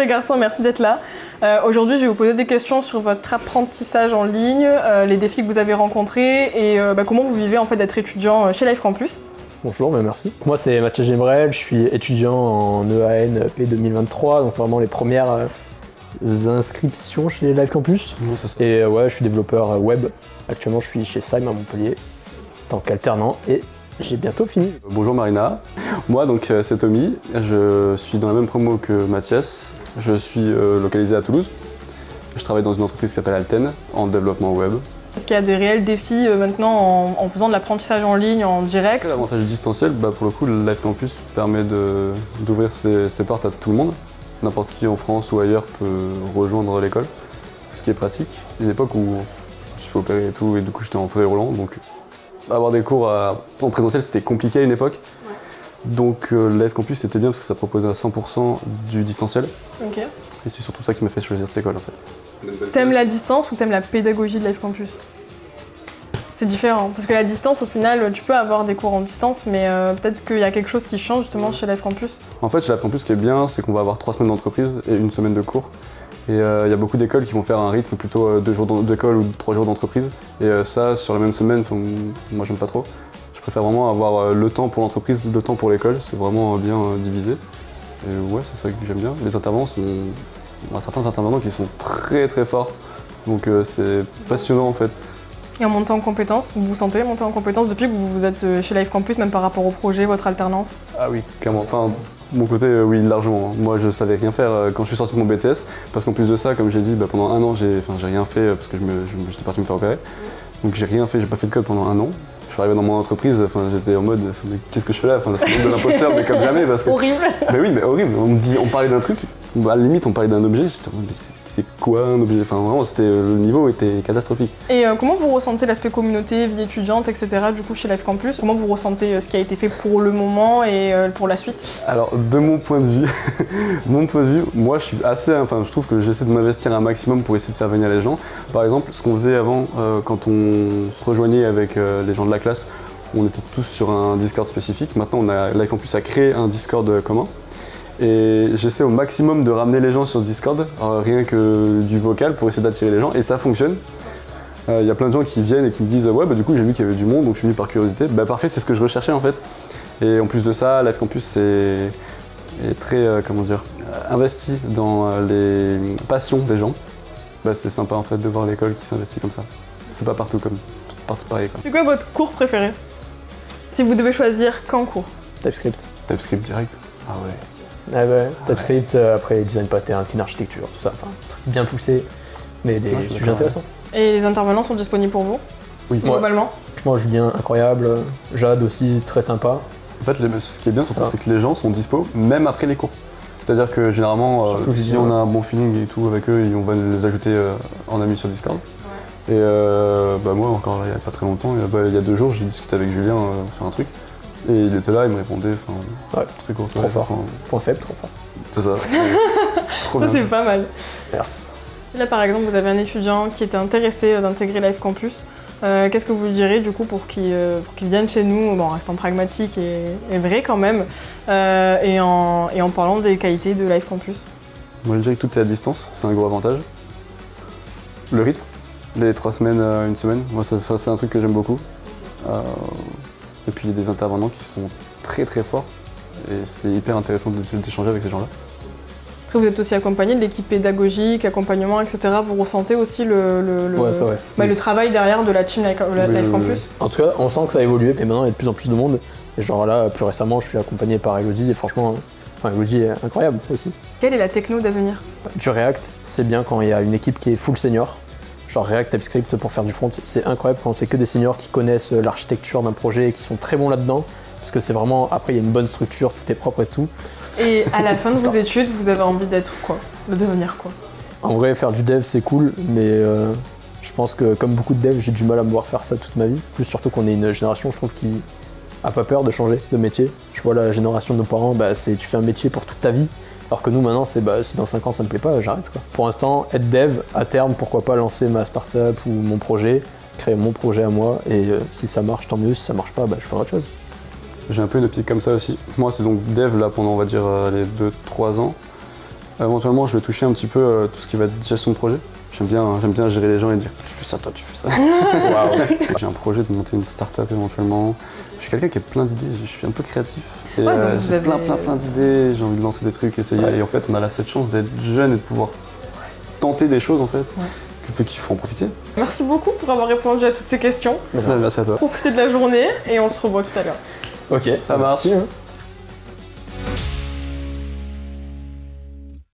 les garçons, merci d'être là. Aujourd'hui, je vais vous poser des questions sur votre apprentissage en ligne, les défis que vous avez rencontrés et comment vous vivez en fait d'être étudiant chez Live Campus. Bonjour, merci. Moi, c'est Mathias Gebrel, je suis étudiant en EAN P 2023, donc vraiment les premières inscriptions chez Live Campus. Oui, c'est ça. Et ouais, je suis développeur web. Actuellement, je suis chez Sime à Montpellier, en tant qu'alternant, et j'ai bientôt fini. Bonjour Marina, moi donc c'est Tommy, je suis dans la même promo que Mathias, je suis localisé à Toulouse. Je travaille dans une entreprise qui s'appelle Alten, en développement web. Est-ce qu'il y a des réels défis maintenant en faisant de l'apprentissage en ligne, en direct? L'avantage du distanciel, pour le coup, le Live Campus permet d'ouvrir ses portes à tout le monde. N'importe qui en France ou ailleurs peut rejoindre l'école, ce qui est pratique. Il y a une époque où je suis fait opérer et tout, et du coup j'étais en fauteuil roulant, donc avoir des cours en présentiel c'était compliqué à une époque. Ouais. Donc le Live Campus c'était bien parce que ça proposait à 100% du distanciel. Ok. Et c'est surtout ça qui m'a fait choisir cette école en fait. T'aimes la distance ou t'aimes la pédagogie de Live Campus? C'est différent, parce que la distance, au final, tu peux avoir des cours en distance, mais peut-être qu'il y a quelque chose qui change justement chez Live Campus. En fait, chez Live Campus, ce qui est bien, c'est qu'on va avoir 3 semaines d'entreprise et 1 semaine de cours. Et il y a beaucoup d'écoles qui vont faire un rythme plutôt 2 jours d'école ou 3 jours d'entreprise. Et ça, sur la même semaine, moi j'aime pas trop. Je préfère vraiment avoir le temps pour l'entreprise, le temps pour l'école, c'est vraiment bien divisé. Et ouais, c'est ça que j'aime bien. Les intervenants on a certains intervenants qui sont très très forts, donc c'est passionnant en fait. Et en montant en compétences, vous vous sentez monter en compétences depuis que vous êtes chez Live Campus, même par rapport au projet, votre alternance? Ah oui, clairement. Enfin, de mon côté, oui, largement. Moi, je savais rien faire quand je suis sorti de mon BTS, parce qu'en plus de ça, comme j'ai dit, pendant 1 an, j'ai rien fait parce que j'étais parti me faire opérer. Donc j'ai rien fait, j'ai pas fait de code pendant 1 an. Je suis arrivé dans mon entreprise, j'étais en mode, mais qu'est-ce que je fais là? C'est le monde de l'imposteur, mais comme jamais. Parce que... Horrible. Mais oui, mais horrible. On parlait d'un truc, à la limite, on parlait d'un objet. J'étais en mode, mais c'est quoi un objet? Vraiment, le niveau était catastrophique. Et comment vous ressentez l'aspect communauté, vie étudiante, etc. du coup chez Live Campus? Comment vous ressentez ce qui a été fait pour le moment et pour la suite? Alors, de mon point de vue, moi je suis je trouve que j'essaie de m'investir un maximum pour essayer de faire venir les gens. Par exemple, ce qu'on faisait avant, quand on se rejoignait avec les gens de la classe, on était tous sur un Discord spécifique. Maintenant, Live Campus a créé un Discord commun. Et j'essaie au maximum de ramener les gens sur Discord, rien que du vocal pour essayer d'attirer les gens, et ça fonctionne. Il y a plein de gens qui viennent et qui me disent ouais, du coup j'ai vu qu'il y avait du monde, donc je suis venu par curiosité. Parfait, c'est ce que je recherchais en fait. Et en plus de ça, Live Campus est très investi dans les passions des gens. C'est sympa en fait de voir l'école qui s'investit comme ça. C'est pas partout pareil quoi. C'est quoi votre cours préféré? Si vous devez choisir qu'en cours? TypeScript. TypeScript direct. Ah ouais. Ah ouais, TypeScript, après design pattern, une architecture, tout ça, un truc bien poussé, mais des sujets intéressants. Et les intervenants sont disponibles pour vous? Oui. Globalement? Franchement, Julien, incroyable, Jade aussi, très sympa. En fait, ce qui est bien surtout, c'est que les gens sont dispo même après les cours. C'est-à-dire que généralement, si on a un bon feeling et tout avec eux, on va les ajouter en amis sur Discord. Ouais. Et moi, encore il n'y a pas très longtemps, il y a 2 jours, j'ai discuté avec Julien sur un truc. Et il était là, il me répondait, très court. Trop fort. Point faible, trop fort. C'est ça. Ça, c'est pas mal. Merci. Si là, par exemple, vous avez un étudiant qui était intéressé d'intégrer Live Campus, qu'est-ce que vous lui direz du coup pour qu'il vienne chez nous, en restant pragmatique et vrai quand même, et en parlant des qualités de Live Campus? Moi, je dirais que tout est à distance, c'est un gros avantage. Le rythme, les 3 semaines, 1 semaine, moi, c'est un truc que j'aime beaucoup. Et puis il y a des intervenants qui sont très très forts et c'est hyper intéressant d'échanger avec ces gens-là. Après vous êtes aussi accompagné de l'équipe pédagogique, accompagnement, etc. Vous ressentez aussi le travail derrière de la team Live Campus? En tout cas, on sent que ça a évolué et maintenant il y a de plus en plus de monde. Et genre là, plus récemment, je suis accompagné par Elodie et franchement, Elodie est incroyable aussi. Quelle est la techno d'avenir? Du React, c'est bien quand il y a une équipe qui est full senior. Genre React, TypeScript pour faire du front, c'est incroyable quand c'est que des seniors qui connaissent l'architecture d'un projet et qui sont très bons là-dedans, parce que c'est vraiment, après il y a une bonne structure, tout est propre et tout. Et à la fin de vos études, vous avez envie d'être quoi? De devenir quoi? En vrai, faire du dev c'est cool, mais je pense que comme beaucoup de devs, j'ai du mal à me voir faire ça toute ma vie. Plus surtout qu'on est une génération, je trouve, qui a pas peur de changer de métier. Je vois la génération de nos parents, tu fais un métier pour toute ta vie. Alors que nous maintenant, si dans 5 ans ça me plaît pas, j'arrête quoi. Pour l'instant, être dev, à terme, pourquoi pas lancer ma startup ou mon projet, créer mon projet à moi, et si ça marche, tant mieux, si ça marche pas, je ferai autre chose. J'ai un peu une optique comme ça aussi. Moi, c'est donc dev là pendant, on va dire, les 2-3 ans. Éventuellement, je vais toucher un petit peu tout ce qui va être gestion de projet. J'aime bien gérer les gens et dire tu fais ça, toi tu fais ça. Waouh. J'ai un projet de monter une start-up éventuellement. Je suis quelqu'un qui a plein d'idées, je suis un peu créatif. Et Ouais, donc j'ai vous avez- plein d'idées, j'ai envie de lancer des trucs, essayer. Ouais. Et en fait, on a là cette chance d'être jeune et de pouvoir tenter des choses en fait, Ouais. qu'il faut en profiter. Merci beaucoup pour avoir répondu à toutes ces questions. Merci à toi. Profitez de la journée et on se revoit tout à l'heure. Ok, Ça marche. merci, hein.